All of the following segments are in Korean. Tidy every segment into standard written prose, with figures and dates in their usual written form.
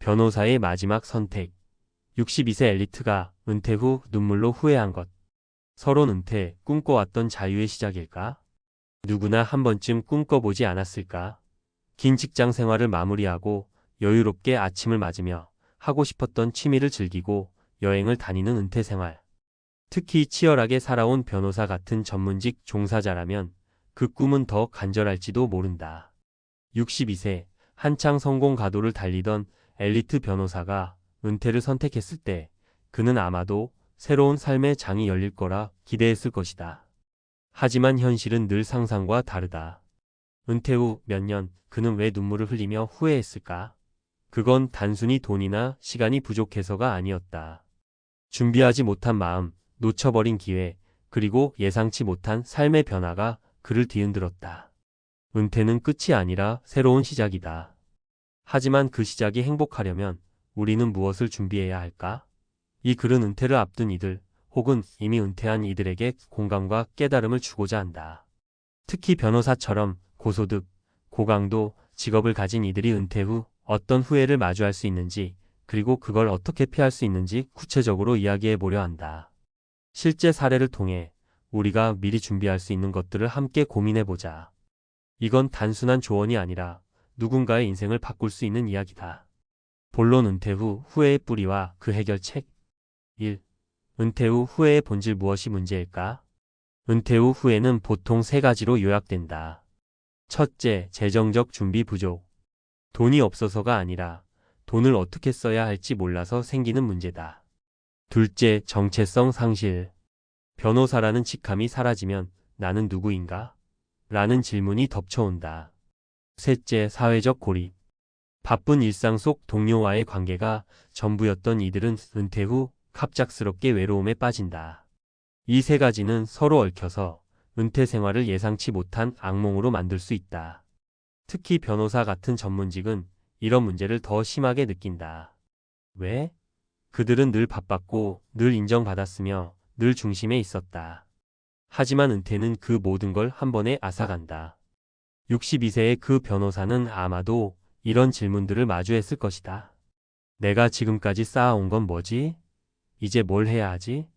변호사의 마지막 선택. 62세 엘리트가 은퇴 후 눈물로 후회한 것. 서론 은퇴, 꿈꿔왔던 자유의 시작일까? 누구나 한 번쯤 꿈꿔보지 않았을까? 긴 직장 생활을 마무리하고 여유롭게 아침을 맞으며 하고 싶었던 취미를 즐기고 여행을 다니는 은퇴 생활. 특히 치열하게 살아온 변호사 같은 전문직 종사자라면 그 꿈은 더 간절할지도 모른다. 62세, 한창 성공 가도를 달리던 엘리트 변호사가 은퇴를 선택했을 때 그는 아마도 새로운 삶의 장이 열릴 거라 기대했을 것이다. 하지만 현실은 늘 상상과 다르다. 은퇴 후 몇 년 그는 왜 눈물을 흘리며 후회했을까? 그건 단순히 돈이나 시간이 부족해서가 아니었다. 준비하지 못한 마음, 놓쳐버린 기회, 그리고 예상치 못한 삶의 변화가 그를 뒤흔들었다. 은퇴는 끝이 아니라 새로운 시작이다. 하지만 그 시작이 행복하려면 우리는 무엇을 준비해야 할까? 이 글은 은퇴를 앞둔 이들, 혹은 이미 은퇴한 이들에게 공감과 깨달음을 주고자 한다. 특히 변호사처럼 고소득, 고강도 직업을 가진 이들이 은퇴 후 어떤 후회를 마주할 수 있는지, 그리고 그걸 어떻게 피할 수 있는지 구체적으로 이야기해 보려 한다. 실제 사례를 통해 우리가 미리 준비할 수 있는 것들을 함께 고민해 보자. 이건 단순한 조언이 아니라 누군가의 인생을 바꿀 수 있는 이야기다. 본론 은퇴 후 후회의 뿌리와 그 해결책. 1. 은퇴 후 후회의 본질 무엇이 문제일까? 은퇴 후 후회는 보통 세 가지로 요약된다. 첫째, 재정적 준비 부족. 돈이 없어서가 아니라 돈을 어떻게 써야 할지 몰라서 생기는 문제다. 둘째, 정체성 상실. 변호사라는 직함이 사라지면 나는 누구인가? 라는 질문이 덮쳐온다. 셋째, 사회적 고립. 바쁜 일상 속 동료와의 관계가 전부였던 이들은 은퇴 후 갑작스럽게 외로움에 빠진다. 이 세 가지는 서로 얽혀서 은퇴 생활을 예상치 못한 악몽으로 만들 수 있다. 특히 변호사 같은 전문직은 이런 문제를 더 심하게 느낀다. 왜? 그들은 늘 바빴고 늘 인정받았으며 늘 중심에 있었다. 하지만 은퇴는 그 모든 걸 한 번에 앗아간다. 62세의 그 변호사는 아마도 이런 질문들을 마주했을 것이다. 내가 지금까지 쌓아온 건 뭐지? 이제 뭘 해야 하지?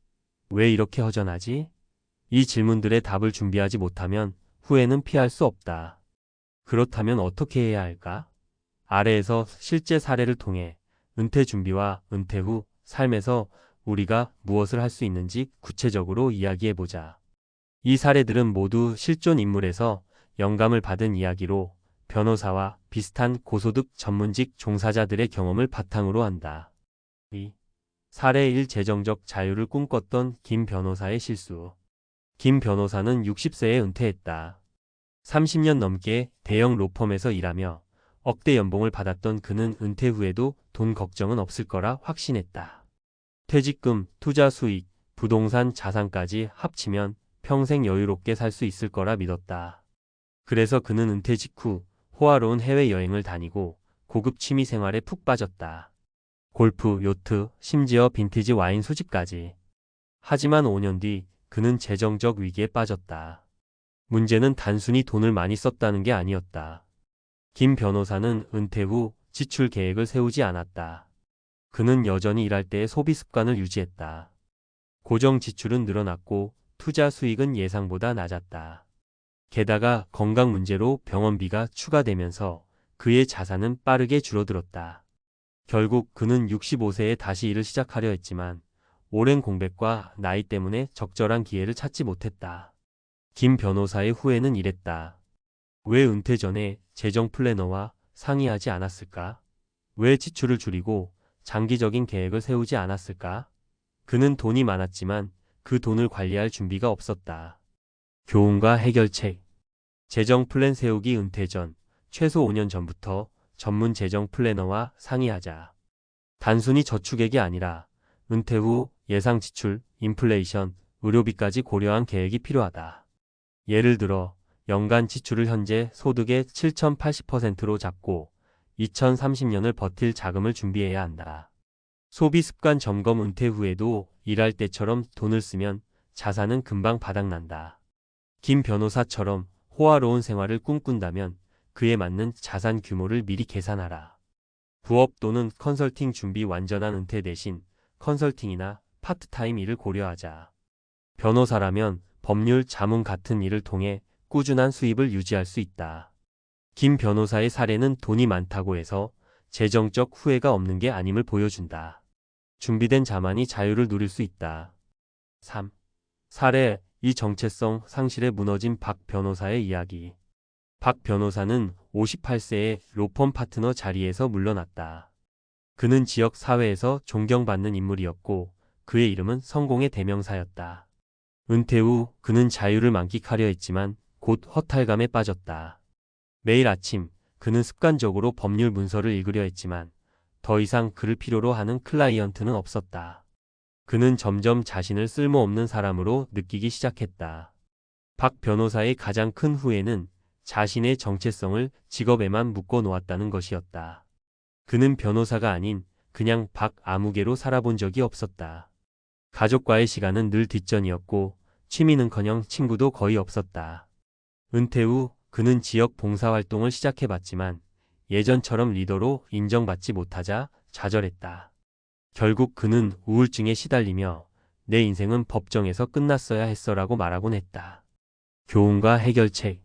왜 이렇게 허전하지? 이 질문들의 답을 준비하지 못하면 후회는 피할 수 없다. 그렇다면 어떻게 해야 할까? 아래에서 실제 사례를 통해 은퇴 준비와 은퇴 후 삶에서 우리가 무엇을 할 수 있는지 구체적으로 이야기해보자. 이 사례들은 모두 실존 인물에서 영감을 받은 이야기로 변호사와 비슷한 고소득 전문직 종사자들의 경험을 바탕으로 한다. 2. 사례 1. 재정적 자유를 꿈꿨던 김 변호사의 실수. 김 변호사는 60세에 은퇴했다. 30년 넘게 대형 로펌에서 일하며 억대 연봉을 받았던 그는 은퇴 후에도 돈 걱정은 없을 거라 확신했다. 퇴직금, 투자 수익, 부동산 자산까지 합치면 평생 여유롭게 살 수 있을 거라 믿었다. 그래서 그는 은퇴 직후 호화로운 해외여행을 다니고 고급 취미 생활에 푹 빠졌다. 골프, 요트, 심지어 빈티지 와인 수집까지. 하지만 5년 뒤 그는 재정적 위기에 빠졌다. 문제는 단순히 돈을 많이 썼다는 게 아니었다. 김 변호사는 은퇴 후 지출 계획을 세우지 않았다. 그는 여전히 일할 때의 소비 습관을 유지했다. 고정 지출은 늘어났고 투자 수익은 예상보다 낮았다. 게다가 건강 문제로 병원비가 추가되면서 그의 자산은 빠르게 줄어들었다. 결국 그는 65세에 다시 일을 시작하려 했지만 오랜 공백과 나이 때문에 적절한 기회를 찾지 못했다. 김 변호사의 후회는 이랬다. 왜 은퇴 전에 재정 플래너와 상의하지 않았을까? 왜 지출을 줄이고 장기적인 계획을 세우지 않았을까? 그는 돈이 많았지만 그 돈을 관리할 준비가 없었다. 교훈과 해결책. 재정 플랜 세우기. 은퇴 전, 최소 5년 전부터 전문 재정 플래너와 상의하자. 단순히 저축액이 아니라 은퇴 후 예상 지출, 인플레이션, 의료비까지 고려한 계획이 필요하다. 예를 들어 연간 지출을 현재 소득의 7,080%로 잡고 2030년을 버틸 자금을 준비해야 한다. 소비 습관 점검. 은퇴 후에도 일할 때처럼 돈을 쓰면 자산은 금방 바닥난다. 김 변호사처럼 호화로운 생활을 꿈꾼다면 그에 맞는 자산 규모를 미리 계산하라. 부업 또는 컨설팅 준비 완전한 은퇴 대신 컨설팅이나 파트타임 일을 고려하자. 변호사라면 법률, 자문 같은 일을 통해 꾸준한 수입을 유지할 수 있다. 김 변호사의 사례는 돈이 많다고 해서 재정적 후회가 없는 게 아님을 보여준다. 준비된 자만이 자유를 누릴 수 있다. 3. 사례. 이 정체성 상실에 무너진 박 변호사의 이야기. 박 변호사는 58세에 로펌 파트너 자리에서 물러났다. 그는 지역 사회에서 존경받는 인물이었고 그의 이름은 성공의 대명사였다. 은퇴 후 그는 자유를 만끽하려 했지만 곧 허탈감에 빠졌다. 매일 아침 그는 습관적으로 법률 문서를 읽으려 했지만 더 이상 그를 필요로 하는 클라이언트는 없었다. 그는 점점 자신을 쓸모없는 사람으로 느끼기 시작했다. 박 변호사의 가장 큰 후회는 자신의 정체성을 직업에만 묶어 놓았다는 것이었다. 그는 변호사가 아닌 그냥 박 아무개로 살아본 적이 없었다. 가족과의 시간은 늘 뒷전이었고 취미는커녕 친구도 거의 없었다. 은퇴 후 그는 지역 봉사활동을 시작해봤지만 예전처럼 리더로 인정받지 못하자 좌절했다. 결국 그는 우울증에 시달리며 내 인생은 법정에서 끝났어야 했어라고 말하곤 했다. 교훈과 해결책.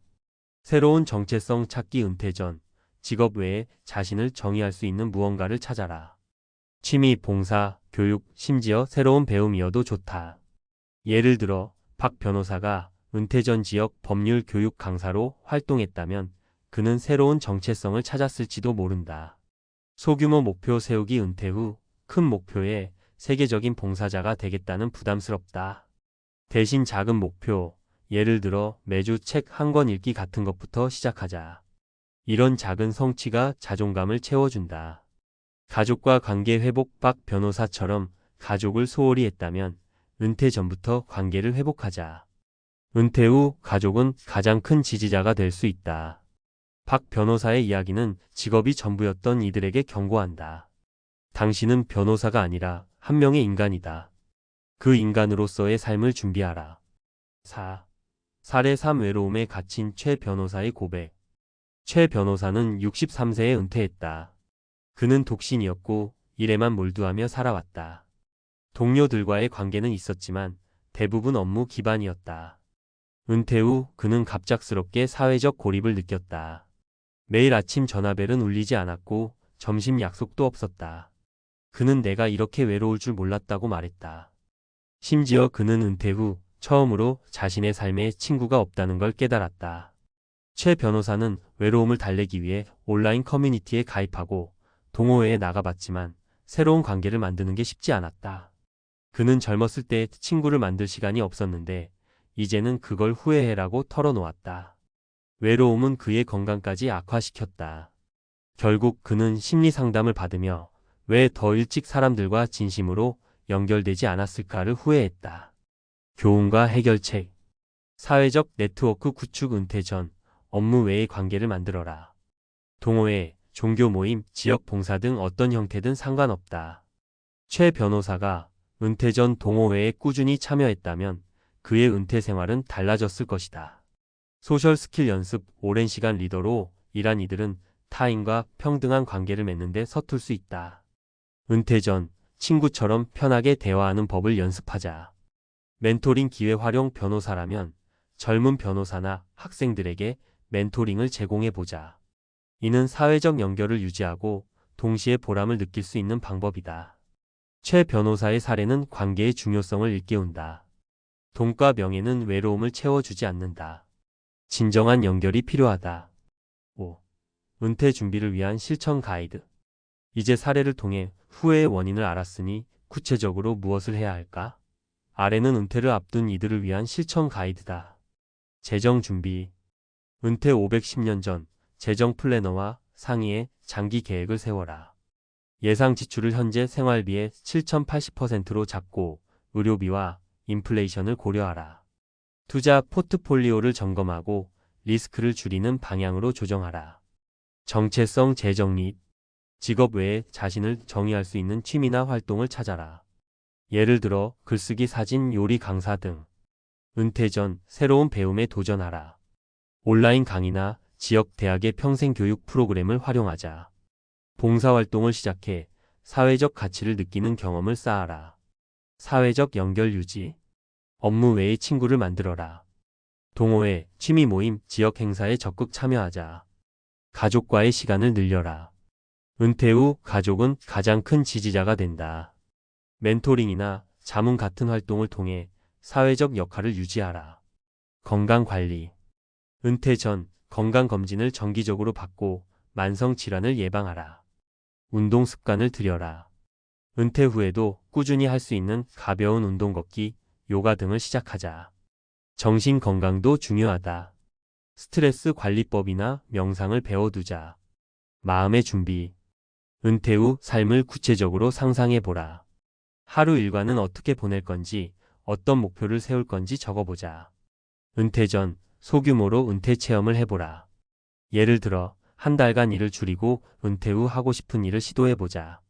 새로운 정체성 찾기. 은퇴 전 직업 외에 자신을 정의할 수 있는 무언가를 찾아라. 취미, 봉사, 교육, 심지어 새로운 배움이어도 좋다. 예를 들어 박 변호사가 은퇴 전 지역 법률 교육 강사로 활동했다면 그는 새로운 정체성을 찾았을지도 모른다. 소규모 목표 세우기. 은퇴 후 큰 목표에 세계적인 봉사자가 되겠다는 부담스럽다. 대신 작은 목표, 예를 들어 매주 책 한 권 읽기 같은 것부터 시작하자. 이런 작은 성취가 자존감을 채워준다. 가족과 관계 회복. 박 변호사처럼 가족을 소홀히 했다면 은퇴 전부터 관계를 회복하자. 은퇴 후 가족은 가장 큰 지지자가 될 수 있다. 박 변호사의 이야기는 직업이 전부였던 이들에게 경고한다. 당신은 변호사가 아니라 한 명의 인간이다. 그 인간으로서의 삶을 준비하라. 4. 사례. 3. 외로움에 갇힌 최 변호사의 고백. 최 변호사는 63세에 은퇴했다. 그는 독신이었고 일에만 몰두하며 살아왔다. 동료들과의 관계는 있었지만 대부분 업무 기반이었다. 은퇴 후 그는 갑작스럽게 사회적 고립을 느꼈다. 매일 아침 전화벨은 울리지 않았고 점심 약속도 없었다. 그는 내가 이렇게 외로울 줄 몰랐다고 말했다. 심지어 그는 은퇴 후 처음으로 자신의 삶에 친구가 없다는 걸 깨달았다. 최 변호사는 외로움을 달래기 위해 온라인 커뮤니티에 가입하고 동호회에 나가봤지만 새로운 관계를 만드는 게 쉽지 않았다. 그는 젊었을 때 친구를 만들 시간이 없었는데 이제는 그걸 후회해라고 털어놓았다. 외로움은 그의 건강까지 악화시켰다. 결국 그는 심리 상담을 받으며 왜 더 일찍 사람들과 진심으로 연결되지 않았을까를 후회했다. 교훈과 해결책. 사회적 네트워크 구축. 은퇴 전 업무 외의 관계를 만들어라. 동호회, 종교 모임, 지역 봉사 등 어떤 형태든 상관없다. 최 변호사가 은퇴 전 동호회에 꾸준히 참여했다면 그의 은퇴 생활은 달라졌을 것이다. 소셜 스킬 연습. 오랜 시간 리더로 일한 이들은 타인과 평등한 관계를 맺는 데 서툴 수 있다. 은퇴 전 친구처럼 편하게 대화하는 법을 연습하자. 멘토링 기회 활용. 변호사라면 젊은 변호사나 학생들에게 멘토링을 제공해보자. 이는 사회적 연결을 유지하고 동시에 보람을 느낄 수 있는 방법이다. 최 변호사의 사례는 관계의 중요성을 일깨운다. 돈과 명예는 외로움을 채워주지 않는다. 진정한 연결이 필요하다. 5. 은퇴 준비를 위한 실천 가이드. 이제 사례를 통해 후회의 원인을 알았으니 구체적으로 무엇을 해야 할까? 아래는 은퇴를 앞둔 이들을 위한 실천 가이드다. 재정 준비. 은퇴 510년 전 재정 플래너와 상의해 장기 계획을 세워라. 예상 지출을 현재 생활비의 7,080%로 잡고 의료비와 인플레이션을 고려하라. 투자 포트폴리오를 점검하고 리스크를 줄이는 방향으로 조정하라. 정체성 재정립. 직업 외에 자신을 정의할 수 있는 취미나 활동을 찾아라. 예를 들어 글쓰기, 사진, 요리 강사 등. 은퇴 전 새로운 배움에 도전하라. 온라인 강의나 지역 대학의 평생 교육 프로그램을 활용하자. 봉사활동을 시작해 사회적 가치를 느끼는 경험을 쌓아라. 사회적 연결 유지. 업무 외에 친구를 만들어라. 동호회, 취미 모임, 지역 행사에 적극 참여하자. 가족과의 시간을 늘려라. 은퇴 후 가족은 가장 큰 지지자가 된다. 멘토링이나 자문 같은 활동을 통해 사회적 역할을 유지하라. 건강관리. 은퇴 전 건강검진을 정기적으로 받고 만성질환을 예방하라. 운동 습관을 들여라. 은퇴 후에도 꾸준히 할 수 있는 가벼운 운동 걷기, 요가 등을 시작하자. 정신 건강도 중요하다. 스트레스 관리법이나 명상을 배워두자. 마음의 준비. 은퇴 후 삶을 구체적으로 상상해보라. 하루 일과는 어떻게 보낼 건지, 어떤 목표를 세울 건지 적어보자. 은퇴 전 소규모로 은퇴 체험을 해보라. 예를 들어 한 달간 일을 줄이고 은퇴 후 하고 싶은 일을 시도해보자.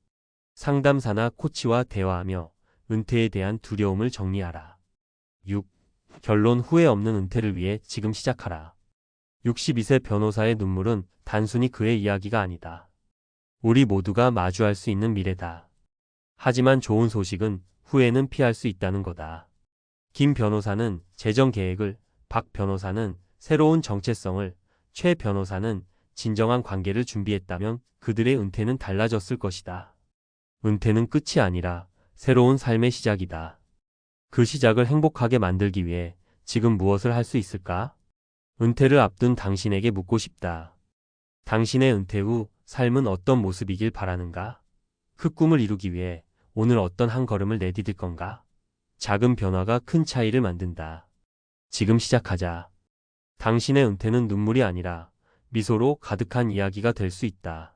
상담사나 코치와 대화하며 은퇴에 대한 두려움을 정리하라. 6. 결론 후회 없는 은퇴를 위해 지금 시작하라. 62세 변호사의 눈물은 단순히 그의 이야기가 아니다. 우리 모두가 마주할 수 있는 미래다. 하지만 좋은 소식은 후회는 피할 수 있다는 거다. 김 변호사는 재정 계획을, 박 변호사는 새로운 정체성을, 최 변호사는 진정한 관계를 준비했다면 그들의 은퇴는 달라졌을 것이다. 은퇴는 끝이 아니라 새로운 삶의 시작이다. 그 시작을 행복하게 만들기 위해 지금 무엇을 할 수 있을까? 은퇴를 앞둔 당신에게 묻고 싶다. 당신의 은퇴 후 삶은 어떤 모습이길 바라는가? 그 꿈을 이루기 위해 오늘 어떤 한 걸음을 내디딜 건가? 작은 변화가 큰 차이를 만든다. 지금 시작하자. 당신의 은퇴는 눈물이 아니라 미소로 가득한 이야기가 될 수 있다.